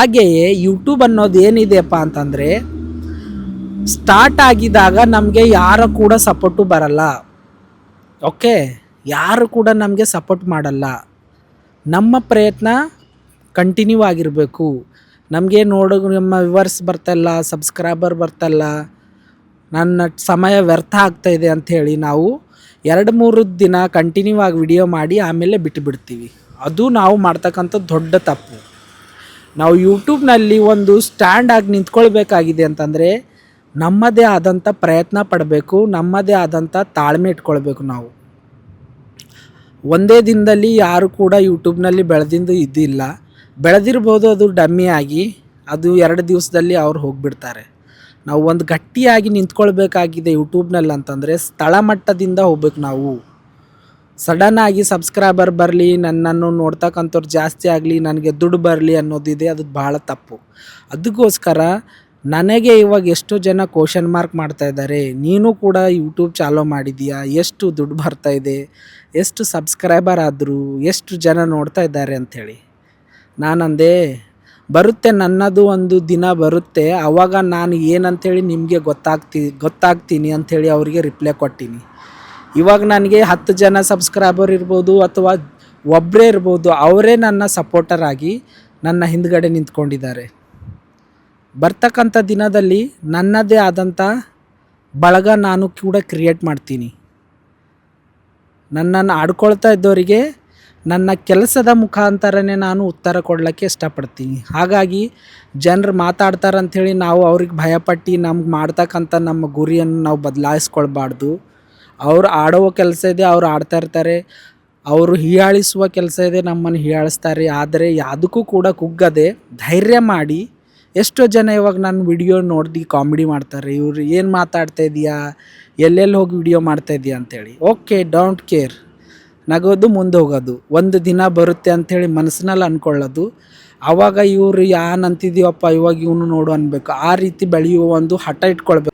ಹಾಗೆಯೇ ಯೂಟ್ಯೂಬ್ ಅನ್ನೋದು ಏನಿದೆಯಪ್ಪ ಅಂತಂದರೆ, ಸ್ಟಾರ್ಟ್ ಆಗಿದಾಗ ನಮಗೆ ಯಾರು ಕೂಡ ಸಪೋರ್ಟು ಬರಲ್ಲ. ಓಕೆ, ಯಾರು ಕೂಡ ನಮಗೆ ಸಪೋರ್ಟ್ ಮಾಡಲ್ಲ. ನಮ್ಮ ಪ್ರಯತ್ನ ಕಂಟಿನ್ಯೂ ಆಗಿರಬೇಕು. ನಮಗೆ ನಮ್ಮ ವ್ಯೂವರ್ಸ್ ಬರ್ತಾಯಿಲ್ಲ, ಸಬ್ಸ್ಕ್ರೈಬರ್ ಬರ್ತಾಯಿಲ್ಲ, ನನ್ನ ಸಮಯ ವ್ಯರ್ಥ ಆಗ್ತಾಯಿದೆ ಅಂಥೇಳಿ ನಾವು 2-3 ದಿನ ಕಂಟಿನ್ಯೂ ಆಗಿ ವಿಡಿಯೋ ಮಾಡಿ ಆಮೇಲೆ ಬಿಟ್ಟುಬಿಡ್ತೀವಿ. ಅದು ನಾವು ಮಾಡ್ತಕ್ಕಂಥ ದೊಡ್ಡ ತಪ್ಪು. ನಾವು ಯೂಟ್ಯೂಬ್ನಲ್ಲಿ ಒಂದು ಸ್ಟ್ಯಾಂಡ್ ಆಗಿ ನಿಂತ್ಕೊಳ್ಬೇಕಾಗಿದೆ ಅಂತಂದರೆ ನಮ್ಮದೇ ಆದಂಥ ಪ್ರಯತ್ನ ಪಡಬೇಕು, ನಮ್ಮದೇ ಆದಂಥ ತಾಳ್ಮೆ ಇಟ್ಕೊಳ್ಬೇಕು. ನಾವು ಒಂದೇ ದಿನದಲ್ಲಿ ಯಾರು ಕೂಡ ಯೂಟ್ಯೂಬ್ನಲ್ಲಿ ಬೆಳೆದಿಂದು ಇದ್ದಿಲ್ಲ. ಬೆಳೆದಿರ್ಬೋದು, ಅದು ಡಮ್ಮಿ ಆಗಿ ಅದು 2 ದಿವಸದಲ್ಲಿ ಅವ್ರು ಹೋಗಿಬಿಡ್ತಾರೆ. ನಾವು ಒಂದು ಗಟ್ಟಿಯಾಗಿ ನಿಂತ್ಕೊಳ್ಬೇಕಾಗಿದೆ ಯೂಟ್ಯೂಬ್ನಲ್ಲಿ ಅಂತಂದರೆ ಸ್ಥಳ ಮಟ್ಟದಿಂದ ಹೋಗ್ಬೇಕು. ನಾವು ಸಡನ್ನಾಗಿ ಸಬ್ಸ್ಕ್ರೈಬರ್ ಬರಲಿ, ನನ್ನನ್ನು ನೋಡ್ತಕ್ಕಂಥವ್ರು ಜಾಸ್ತಿ ಆಗಲಿ, ನನಗೆ ದುಡ್ಡು ಬರಲಿ ಅನ್ನೋದಿದೆ, ಅದು ಭಾಳ ತಪ್ಪು. ಅದಕ್ಕೋಸ್ಕರ ನನಗೆ ಇವಾಗ ಎಷ್ಟೋ ಜನ ಕ್ವಶನ್ ಮಾರ್ಕ್ ಮಾಡ್ತಾಯಿದ್ದಾರೆ, ನೀನು ಕೂಡ ಯೂಟ್ಯೂಬ್ ಚಾಲೂ ಮಾಡಿದೀಯಾ, ಎಷ್ಟು ದುಡ್ಡು ಬರ್ತಾಯಿದೆ, ಎಷ್ಟು ಸಬ್ಸ್ಕ್ರೈಬರ್ ಆದರು, ಎಷ್ಟು ಜನ ನೋಡ್ತಾ ಇದ್ದಾರೆ ಅಂಥೇಳಿ. ನಾನಂದೆ, ಬರುತ್ತೆ, ನನ್ನದು ಒಂದು ದಿನ ಬರುತ್ತೆ, ಆವಾಗ ನಾನು ಏನಂಥೇಳಿ ನಿಮಗೆ ಗೊತ್ತಾಗ್ತೀನಿ ಅಂಥೇಳಿ ಅವರಿಗೆ ರಿಪ್ಲೈ ಕೊಟ್ಟೀನಿ. ಇವಾಗ ನನಗೆ 10 ಜನ ಸಬ್ಸ್ಕ್ರೈಬರ್ ಇರ್ಬೋದು ಅಥವಾ ಒಬ್ಬರೇ ಇರ್ಬೋದು, ಅವರೇ ನನ್ನ ಸಪೋರ್ಟರ್ ಆಗಿ ನನ್ನ ಹಿಂದ್ಗಡೆ ನಿಂತ್ಕೊಂಡಿದ್ದಾರೆ. ಬರ್ತಕ್ಕಂಥ ದಿನದಲ್ಲಿ ನನ್ನದೇ ಆದಂಥ ಬಳಗ ನಾನು ಕೂಡ ಕ್ರಿಯೇಟ್ ಮಾಡ್ತೀನಿ. ನನ್ನನ್ನು ಆಡ್ಕೊಳ್ತಾ ಇದ್ದವರಿಗೆ ನನ್ನ ಕೆಲಸದ ಮುಖಾಂತರನೇ ನಾನು ಉತ್ತರ ಕೊಡಲಿಕ್ಕೆ ಇಷ್ಟಪಡ್ತೀನಿ. ಹಾಗಾಗಿ ಜನರು ಮಾತಾಡ್ತಾರಂಥೇಳಿ ನಾವು ಅವ್ರಿಗೆ ಭಯಪಟ್ಟು ನಮ್ಗೆ ಮಾಡ್ತಕ್ಕಂಥ ನಮ್ಮ ಗುರಿಯನ್ನು ನಾವು ಬದಲಾಯಿಸ್ಕೊಳ್ಬಾರ್ದು. ಅವ್ರು ಆಡೋ ಕೆಲಸ ಇದೆ, ಅವ್ರು ಆಡ್ತಾ ಇರ್ತಾರೆ. ಅವರು ಹೀಯಾಳಿಸುವ ಕೆಲಸ ಇದೆ, ನಮ್ಮನ್ನು ಹೀಯಾಳಿಸ್ತಾರೆ. ಆದರೆ ಯಾವುದಕ್ಕೂ ಕೂಡ ಕುಗ್ಗದೆ ಧೈರ್ಯ ಮಾಡಿ, ಎಷ್ಟೋ ಜನ ಇವಾಗ ನನ್ನ ವಿಡಿಯೋ ನೋಡಿ ಕಾಮಿಡಿ ಮಾಡ್ತಾರೆ, ಇವರು ಏನು ಮಾತಾಡ್ತಾ ಇದೆಯಾ, ಎಲ್ಲೆಲ್ಲಿ ಹೋಗಿ ವಿಡಿಯೋ ಮಾಡ್ತಾ ಇದೆಯಾ ಅಂಥೇಳಿ. ಓಕೆ, ಡೋಂಟ್ ಕೇರ್, ನಗೋದು ಮುಂದೆ ಹೋಗೋದು. ಒಂದು ದಿನ ಬರುತ್ತೆ ಅಂಥೇಳಿ ಮನಸ್ಸಿನಲ್ಲಿ ಅಂದ್ಕೊಳ್ಳೋದು. ಆವಾಗ ಇವರು ಯಾನ್ ಅಂತಿದ್ದೀವಪ್ಪ, ಇವಾಗ ಇವನು ನೋಡು ಅನ್ಬೇಕು. ಆ ರೀತಿ ಬೆಳೆಯುವ ಒಂದು ಹಠ ಇಟ್ಕೊಳ್ಬೇಕು.